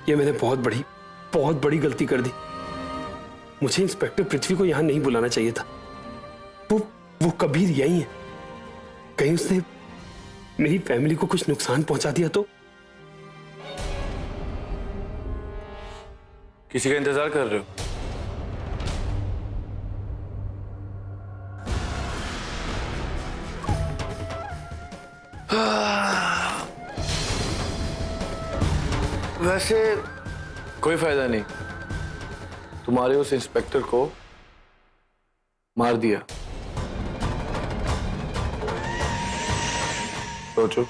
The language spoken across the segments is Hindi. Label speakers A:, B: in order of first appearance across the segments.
A: ये मैंने बहुत बड़ी गलती कर दी। मुझे इंस्पेक्टर पृथ्वी को यहां नहीं बुलाना चाहिए था। वो कबीर यही है। कहीं उसने मेरी फैमिली को कुछ नुकसान पहुंचा दिया तो?
B: किसी का इंतजार कर रहे हो? वैसे कोई फायदा नहीं, तुम्हारे उस इंस्पेक्टर को मार दिया। सोचो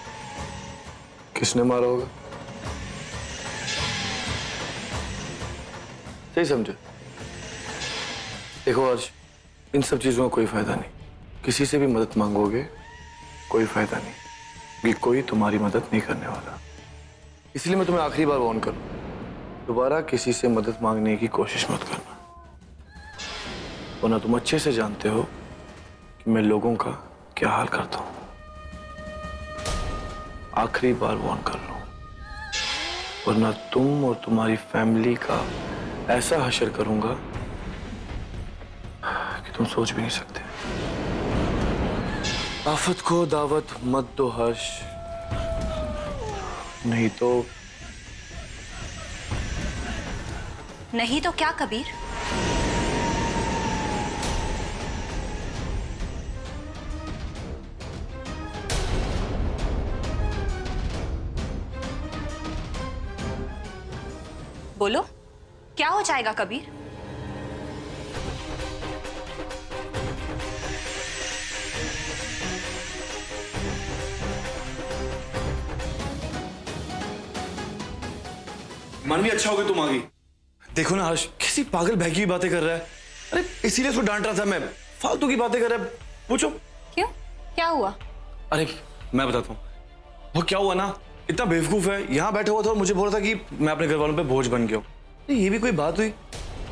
B: किसने मारा होगा? सही समझे? देखो आज इन सब चीजों का कोई फायदा नहीं। किसी से भी मदद मांगोगे कोई फायदा नहीं, क्योंकि कोई तुम्हारी मदद नहीं करने वाला। इसलिए मैं तुम्हें आखिरी बार वार्न करूं, दोबारा किसी से मदद मांगने की कोशिश मत करना, वरना तुम अच्छे से जानते हो कि मैं लोगों का क्या हाल करता हूं। आखिरी बार वार्न कर लो, वरना तुम और तुम्हारी फैमिली का ऐसा हशर करूंगा कि तुम सोच भी नहीं सकते। आफत को दावत मत दो हर्ष, नहीं तो
C: क्या कबीर? बोलो, क्या हो जाएगा कबीर?
B: मन भी अच्छा हो गया तुम आ गई। देखो ना हर्ष, किसी पागल बहकी हुई बातें कर रहा है। अरे इसीलिए उसको डांट रहा था मैं, फालतू की बातें कर रहा है। पूछो
C: क्यों, क्या हुआ?
B: अरे मैं बताता हूँ वो क्या हुआ ना। इतना बेवकूफ है, यहाँ बैठा हुआ था और मुझे बोल रहा था कि मैं अपने घर वालों पे बोझ बन गया हूँ। ये भी कोई बात हुई?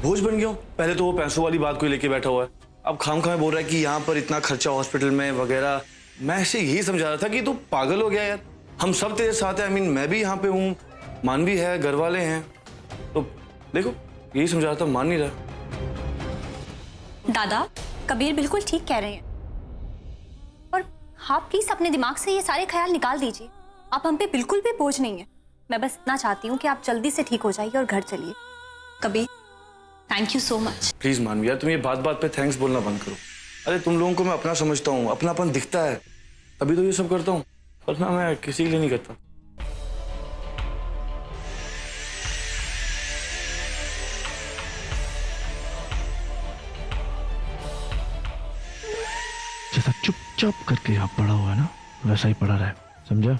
B: बोझ बन गया हूँ? पहले तो वो पैसों वाली बात को लेके बैठा हुआ है, अब खाम बोल रहा है कि यहाँ पर इतना खर्चा हॉस्पिटल में वगैरह। मैं ऐसे यही समझा रहा था कि तू पागल हो गया यार, हम सब तेरे साथ हैं। आई मीन मैं भी यहाँ पे हूँ, मान भी है, घर वाले हैं, तो देखो यही समझा रहा था, मान नहीं रहा।
C: दादा, कबीर बिल्कुल ठीक कह रहे हैं, और आप प्लीज अपने दिमाग से ये सारे ख्याल निकाल दीजिए। आप हम पे बिल्कुल भी बोझ नहीं है। मैं बस इतना चाहती हूँ कि आप जल्दी से ठीक हो जाइए और घर चलिए। Kabir, thank you so much.
B: Please मानवी यार, तुम ये बात बात पे थैंक्स बोलना बंद करो। अरे तुम लोगों को मैं अपना समझता हूँ, अपनापन दिखता है, अभी तो ये सब करता हूँ, वरना मैं किसी के लिए नहीं करता।
D: जैसा चुपचाप करके यहाँ पड़ा हुआ है ना, वैसा ही पड़ा रहे, समझा?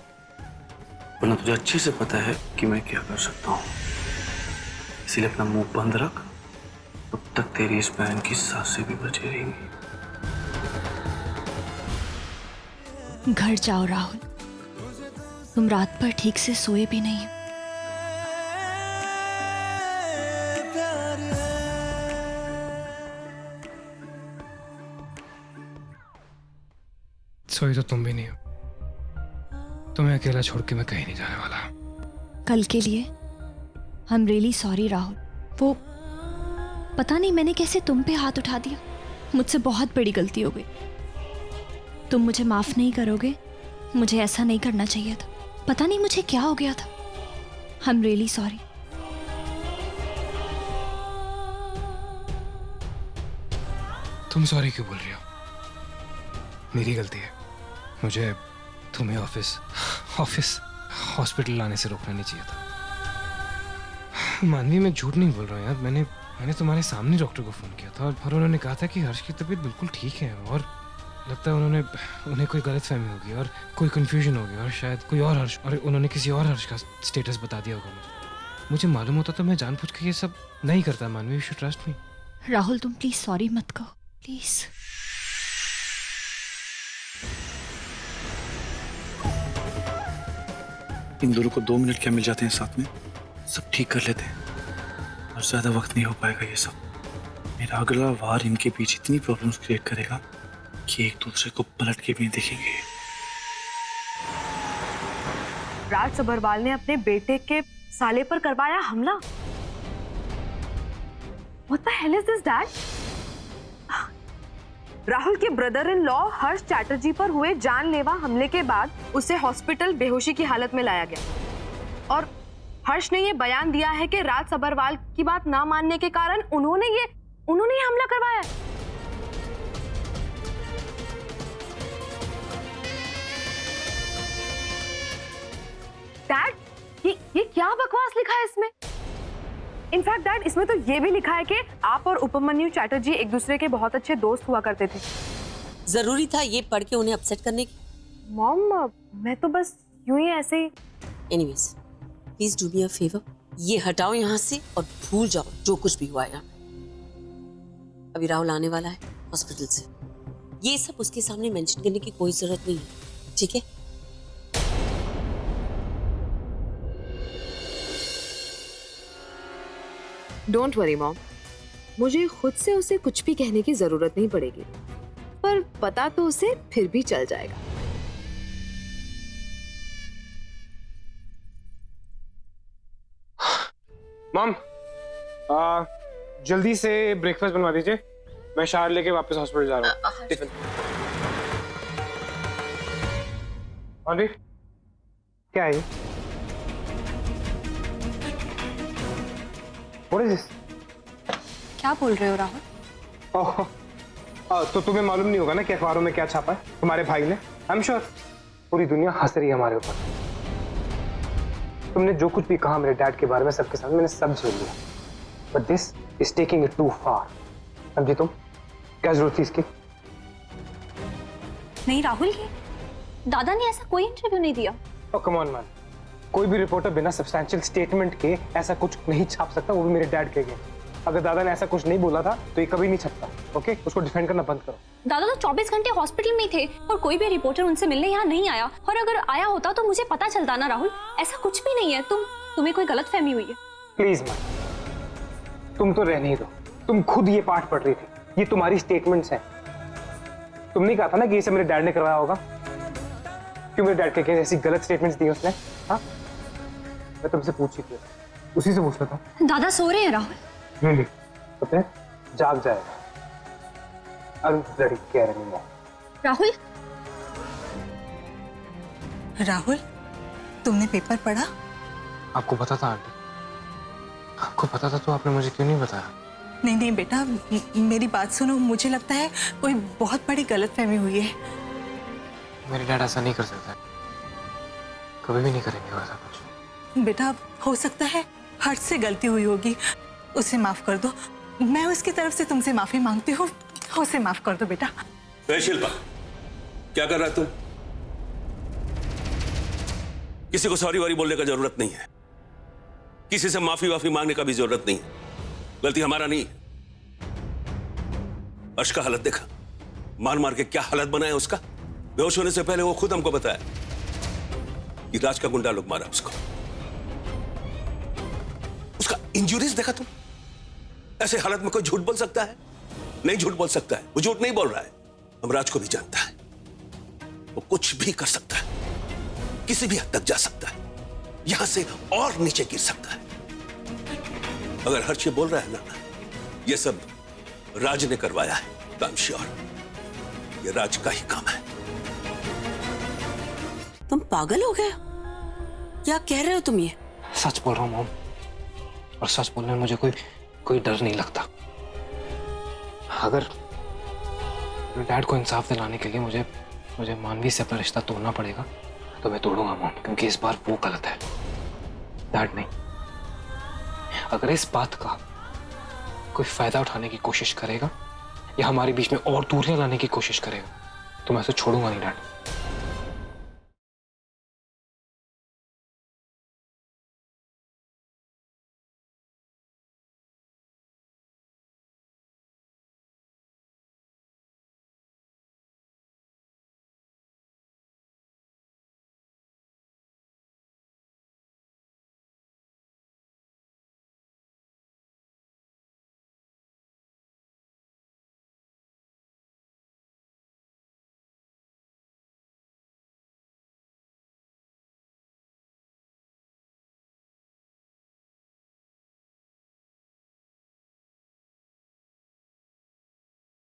A: वरना तुझे अच्छे से पता है कि मैं क्या कर सकता हूँ, इसीलिए अपना मुंह बंद रख, तब तक तेरी इस बहन की सांसें भी बची रहेंगी।
C: घर जाओ राहुल, तुम रात भर ठीक से सोए भी नहीं हो।
A: सोई तो तुम भी नहीं हो, तुम्हें अकेला छोड़ के मैं कहीं नहीं जाने वाला।
C: कल के लिए I am really sorry Rahul. वो पता नहीं मैंने कैसे तुम पे हाथ उठा दिया, मुझसे बहुत बड़ी गलती हो गई। तुम मुझे माफ नहीं करोगे? मुझे ऐसा नहीं करना चाहिए था, पता नहीं मुझे क्या हो गया था। I am really sorry.
A: तुम सॉरी क्यों बोल रही हो? मेरी गलती है, मुझे तुम्हें ऑफिस हॉस्पिटल लाने से रोकना नहीं चाहिए था। मानवी, मैं झूठ नहीं बोल रहा हूँ यार, मैंने तुम्हारे सामने डॉक्टर को फोन किया था और उन्होंने कहा था कि हर्ष की तबीयत बिल्कुल ठीक है, और लगता है उन्हें कोई गलतफहमी होगी और कोई कंफ्यूजन होगी, और शायद कोई और हर्ष, और उन्होंने किसी और हर्ष का स्टेटस बता दिया होगा। मुझे मालूम होता तो मैं जानबूझ के ये सब नहीं करता। मानवी, you should trust me.
C: Rahul, तुम प्लीज सॉरी मत कहो, प्लीज।
B: इन दोनों को 2 मिनट क्या मिल जाते हैं साथ में, सब ठीक कर लेते हैं, और ज्यादा वक्त नहीं हो पाएगा ये सब। मेरा अगला वार इनके बीच इतनी प्रॉब्लम्स क्रिएट करेगा कि एक दूसरे को पलट के भी नहीं देखेंगे।
E: राज सभरवाल ने अपने बेटे के साले पर करवाया हमला। What the hell is this, Dad? Rahul के ब्रदर इन लॉ हर्ष चैटर्जी पर हुए जानलेवा हमले के बाद उसे हॉस्पिटल बेहोशी की हालत में लाया गया और हर्ष ने ये बयान दिया है कि राज सबरवाल की बात ना मानने के कारण उन्होंने ये हमला करवाया। डैड, ये क्या बकवास लिखा है इसमें? इनफैक्ट डैड, इसमें तो ये भी लिखा है कि आप और उपमन्यु चैटर्जी एक दूसरे के बहुत अच्छे दोस्त हुआ करते थे।
F: जरूरी था ये पढ़ के उन्हें अपसेट करने की?
E: मॉम, मैं तो बस यूं ही ऐसे ही।
F: Anyways, please do me a favour, ये हटाओ यहाँ से और भूल जाओ जो कुछ भी हुआ है यहाँ पे। अभी राहुल आने वाला है हॉस्पिटल से, ये सब उसके सामने मेंशन करने की कोई जरूरत नहीं है, ठीक है?
E: डोंट वरी मॉम, मुझे खुद से उसे कुछ भी कहने की जरूरत नहीं पड़ेगी, पर पता तो उसे फिर भी चल जाएगा।
A: मॉम, जल्दी से ब्रेकफास्ट बनवा दीजिए, मैं शार लेके वापस हॉस्पिटल जा रहा हूँ। क्या है? What is this?
C: क्या बोल रहे हो राहुल?
A: तो तुम्हें मालूम नहीं होगा ना कि अखबारों में क्या छापा है तुम्हारे भाई ने? आई एम श्योर पूरी दुनिया हंस रही है हमारे ऊपर। तुमने जो कुछ भी कहा मेरे डैड के बारे में सबके सामने, मैंने सब झेल लिया, but this is taking it too far. समझी तुम? क्या जरूरत थी इसकी?
C: नहीं राहुल, ये दादा ने ऐसा कोई इंटरव्यू नहीं दिया।
A: ओह कम ऑन मैन, कोई भी रिपोर्टर बिना सब्सटैंशियल स्टेटमेंट के ऐसा कुछ नहीं छाप सकता, वो भी मेरे डैड के लिए। अगर दादा ने ऐसा कुछ नहीं बोला था तो ये कभी नहीं छपता। ओके, उसको डिफेंड करना बंद करो।
C: दादा तो 24 घंटे हॉस्पिटल में थे और कोई भी रिपोर्टर उनसे मिलने यहाँ नहीं आया, और अगर आया होता तो मुझे पता चलता ना राहुल। ऐसा कुछ भी नहीं है, तुम्हें कोई गलतफहमी हुई है।
A: प्लीज मैम, तुम तो रहने ही दो, तुम खुद ये पाठ पढ़ रही थी, ये तुम्हारी स्टेटमेंट्स हैं। तुमने कहा था ना कि ये सब मेरे डैड ने करवाया होगा। क्यों मेरे डैड के ऐसी गलत स्टेटमेंट्स दी उसने? हाँ, मैं तुमसे पूछी थी, उसी से पूछना था।
C: दादा सो रहे हैं राहुल।
A: really? पता है, जाग जाएगा। I'm bloody caring anymore.
C: Rahul,
G: Rahul, तुमने पेपर पढ़ा?
A: आपको पता था आंटी? आपको पता था तो आपने मुझे क्यों नहीं बताया?
G: नहीं नहीं बेटा, मेरी बात सुनो, मुझे लगता है कोई बहुत बड़ी गलतफहमी हुई है।
A: मेरे डैड ऐसा नहीं कर सकता, कभी भी नहीं करेंगे वैसा कुछ।
G: बेटा, हो सकता है हर्ष से गलती हुई होगी, उसे माफ कर दो। मैं उसकी तरफ से तुमसे माफी मांगती हूँ, उसे माफ कर दो बेटा।
H: शिल्पा, क्या कर रहा है तुम? किसी को सॉरी वारी बोलने का जरूरत नहीं है, किसी से माफी वाफी मांगने का भी जरूरत नहीं है। गलती हमारा नहीं है। अर्श का हालत देखा, मार मार के क्या हालत बनाया उसका। बेहोश होने से पहले वो खुद हमको बताया कि राज का गुंडा लोग मारा उसको। उसका इंजुरीज देखा तुम? ऐसे हालत में कोई झूठ बोल सकता है? नहीं झूठ बोल सकता है, वो झूठ नहीं बोल रहा है। हम राज को भी जानता है, वो कुछ भी कर सकता है, किसी भी हद तक जा सकता है, यहां से और नीचे गिर सकता है। अगर हर्ष ये बोल रहा है ना, ये सब राज ने करवाया है, तो आई एम श्योर ये राज का ही काम है।
F: तुम पागल हो गए? क्या कह रहे हो तुम ये?
A: सच बोल रहा हूँ मॉम, और सच बोलने में मुझे कोई डर नहीं लगता। अगर डैड को इंसाफ दिलाने के लिए मुझे मानवी से अपना रिश्ता तोड़ना पड़ेगा तो मैं तोड़ूंगा मॉम, क्योंकि इस बार वो गलत है, डैड नहीं। अगर इस बात का कोई फायदा उठाने की कोशिश करेगा या हमारे बीच में और दूरियां लाने की कोशिश करेगा तो मैं उसे छोड़ूंगा नहीं डैड।